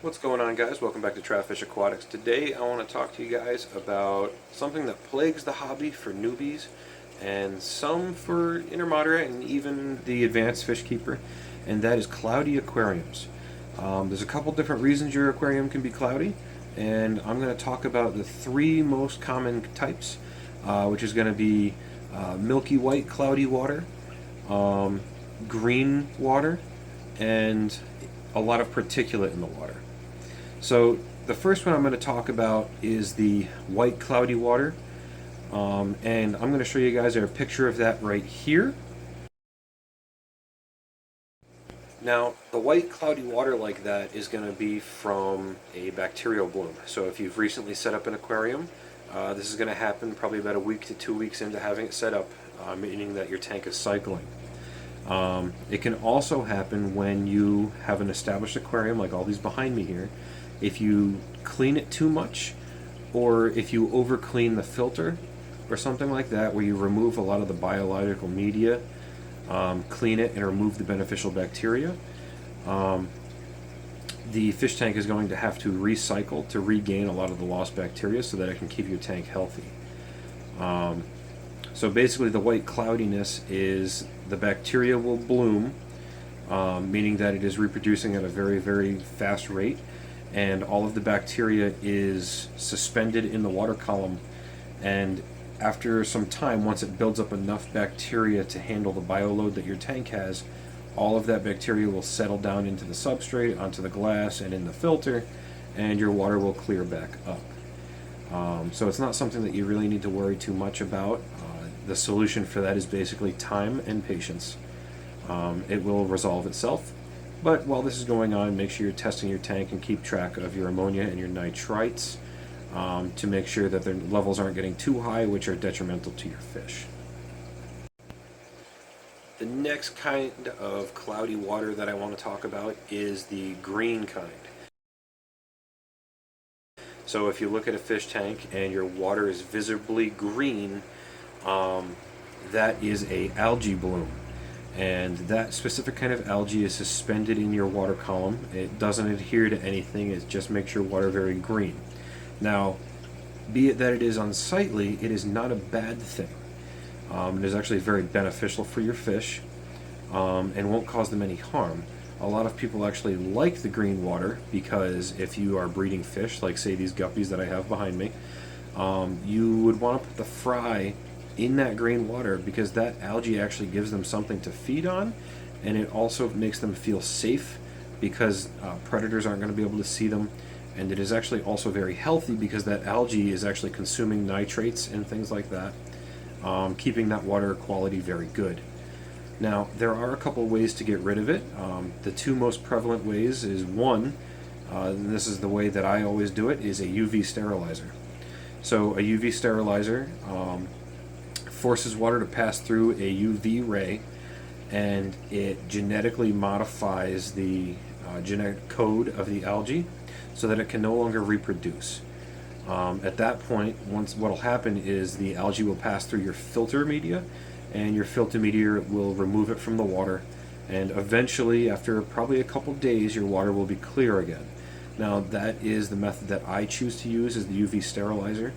What's going on, guys? Welcome back to Trapfish Aquatics. Today I want to talk to you guys about something that plagues the hobby for newbies and some for intermediate and even the advanced fish keeper, and that is cloudy aquariums. There's a couple different reasons your aquarium can be cloudy, and I'm going to talk about the three most common types, which is going to be milky white cloudy water, green water, and a lot of particulate in the water. So the first one I'm going to talk about is the white cloudy water, and I'm going to show you guys a picture of that right here. Now, the white cloudy water like that is going to be from a bacterial bloom. So if you've recently set up an aquarium, this is going to happen probably about a week to 2 weeks into having it set up, meaning that your tank is cycling. It can also happen when you have an established aquarium like all these behind me here. If you clean it too much, or if you over clean the filter or something like that, where you remove a lot of the biological media, clean it and remove the beneficial bacteria, the fish tank is going to have to recycle to regain a lot of the lost bacteria so that it can keep your tank healthy. So basically the white cloudiness is the bacteria will bloom, meaning that it is reproducing at a very, very fast rate, and all of the bacteria is suspended in the water column, and after some time, once it builds up enough bacteria to handle the bioload that your tank has, all of that bacteria will settle down into the substrate, onto the glass, and in the filter, and your water will clear back up. So it's not something that you really need to worry too much about. The solution for that is basically time and patience. It will resolve itself. But while this is going on, make sure you're testing your tank and keep track of your ammonia and your nitrites to make sure that their levels aren't getting too high, which are detrimental to your fish. The next kind of cloudy water that I want to talk about is the green kind. So if you look at a fish tank and your water is visibly green, that is a algae bloom. And that specific kind of algae is suspended in your water column. It doesn't adhere to anything, it just makes your water very green. Now, be it that it is unsightly, it is not a bad thing. It is actually very beneficial for your fish, and won't cause them any harm. A lot of people actually like the green water because if you are breeding fish, like say these guppies that I have behind me, you would want to put the fry in that green water because that algae actually gives them something to feed on, and it also makes them feel safe because predators aren't going to be able to see them, and it is actually also very healthy because that algae is actually consuming nitrates and things like that, keeping that water quality very good. Now, there are a couple ways to get rid of it. The two most prevalent ways is one, and this is the way that I always do it, is a UV sterilizer. So a UV sterilizer forces water to pass through a UV ray, and it genetically modifies the genetic code of the algae so that it can no longer reproduce. At that point, what will happen is the algae will pass through your filter media, and your filter media will remove it from the water, and eventually, after probably a couple days, your water will be clear again. Now, that is the method that I choose to use, is the UV sterilizer.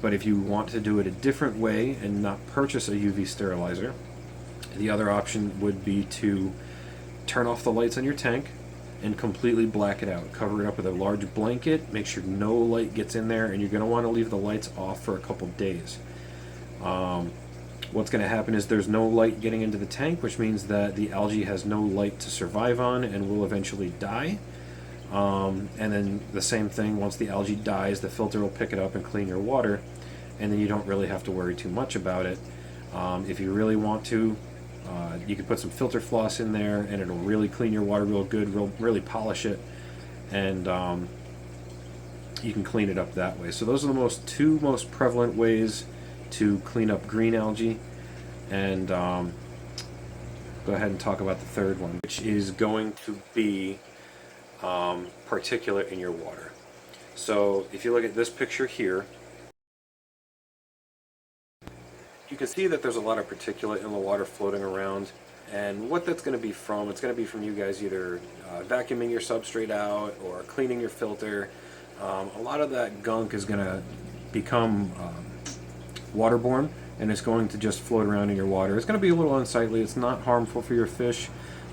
But if you want to do it a different way and not purchase a UV sterilizer, the other option would be to turn off the lights on your tank and completely black it out. Cover it up with a large blanket, make sure no light gets in there, and you're going to want to leave the lights off for a couple days. What's going to happen is there's no light getting into the tank, which means that the algae has no light to survive on and will eventually die. And then the same thing, once the algae dies, the filter will pick it up and clean your water, and then you don't really have to worry too much about it. If you really want to, you can put some filter floss in there, and it'll really clean your water real good, really polish it, and you can clean it up that way. So those are the two most prevalent ways to clean up green algae, and go ahead and talk about the third one, which is going to be particulate in your water. So if you look at this picture here, you can see that there's a lot of particulate in the water floating around. And what that's going to be from, it's going to be from you guys either vacuuming your substrate out or cleaning your filter. A lot of that gunk is going to become waterborne, and it's going to just float around in your water. It's going to be a little unsightly. It's not harmful for your fish,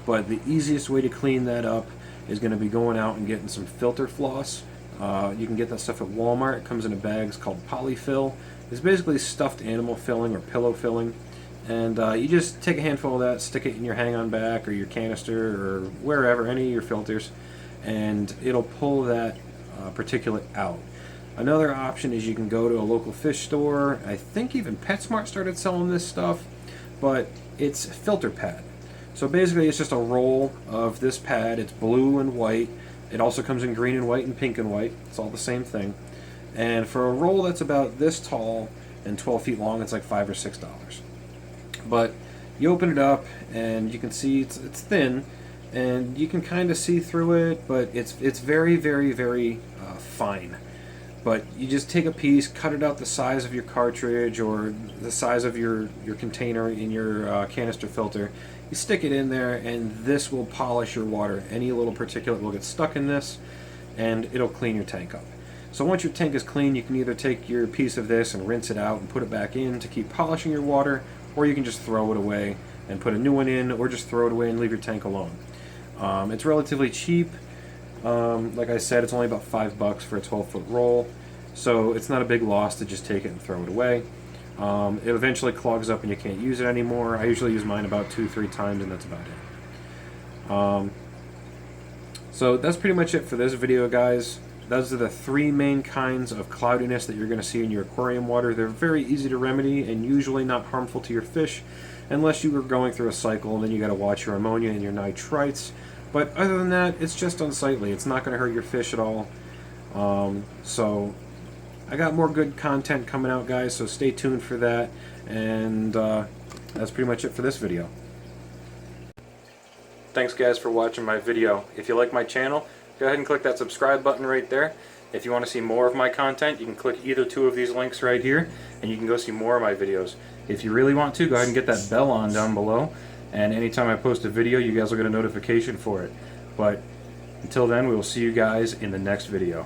but the easiest way to clean that up is going to be going out and getting some filter floss. You can get that stuff at Walmart. It comes in bags called polyfill. It's basically stuffed animal filling or pillow filling. And you just take a handful of that, stick it in your hang-on back or your canister or wherever, any of your filters, and it'll pull that particulate out. Another option is you can go to a local fish store. I think even PetSmart started selling this stuff, but it's filter pad. So basically it's just a roll of this pad. It's blue and white. It also comes in green and white and pink and white. It's all the same thing. And for a roll that's about this tall and 12 feet long, it's like $5 or $6. But you open it up and you can see it's thin, and you can kind of see through it, but it's very, very, very fine. But you just take a piece, cut it out the size of your cartridge or the size of your container in your canister filter. You stick it in there, and this will polish your water. Any little particulate will get stuck in this, and it'll clean your tank up. So once your tank is clean, you can either take your piece of this and rinse it out and put it back in to keep polishing your water, or you can just throw it away and put a new one in, or just throw it away and leave your tank alone. It's relatively cheap. Like I said, it's only about $5 for a 12-foot roll, so it's not a big loss to just take it and throw it away. It eventually clogs up and you can't use it anymore. I usually use mine about 2-3 times, and that's about it. So that's pretty much it for this video, guys. Those are the 3 main kinds of cloudiness that you're going to see in your aquarium water. They're very easy to remedy and usually not harmful to your fish, unless you were going through a cycle and then you got to watch your ammonia and your nitrites. But other than that, it's just unsightly. It's not going to hurt your fish at all. So I got more good content coming out, guys, so stay tuned for that. And that's pretty much it for this video. Thanks, guys, for watching my video. If you like my channel, go ahead and click that subscribe button right there. If you want to see more of my content, you can click either 2 of these links right here, and you can go see more of my videos. If you really want to, go ahead and get that bell on down below, and anytime I post a video, you guys will get a notification for it. But until then, we will see you guys in the next video.